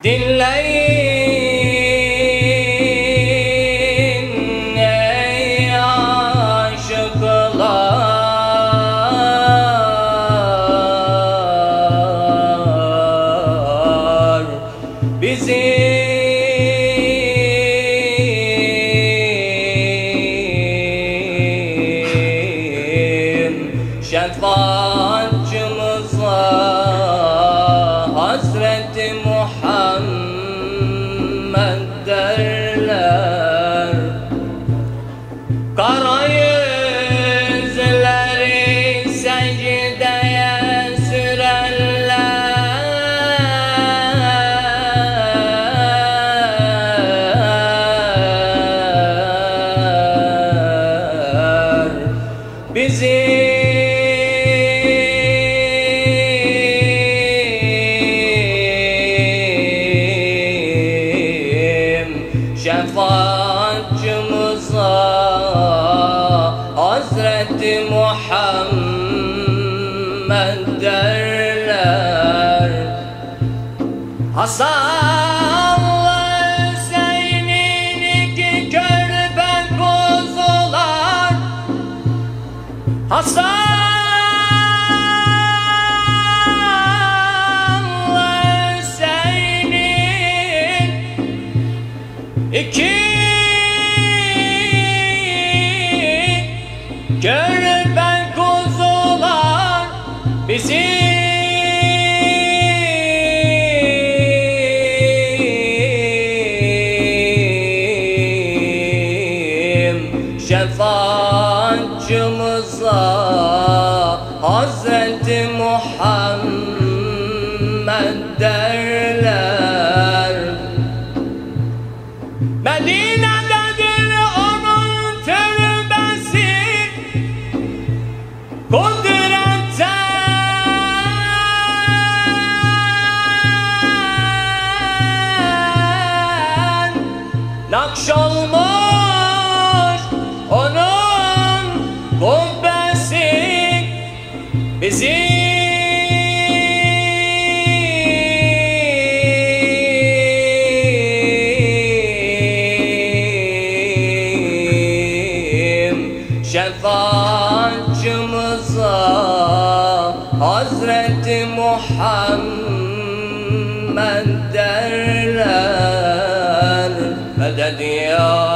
Dinleyin ey aşıklar, bizim şefaatçımıza Hazreti Muhammed derler. Kara yüzleri secdeye sürerler. Bizim şefaatçımıza Hazreti Muhammed derler. Hasan'la Hüseyin'in iki körpe kuzular, Hasan'la Hüseyin'in iki körpe kuzular, bizim şefaatçımıza Hazreti Muhammed derler. Medine'dedir onun türbesi, kudretten nakşolmuş onun kubbesi, bizim şefaatçımıza Hazreti Muhammed derler. Meded ya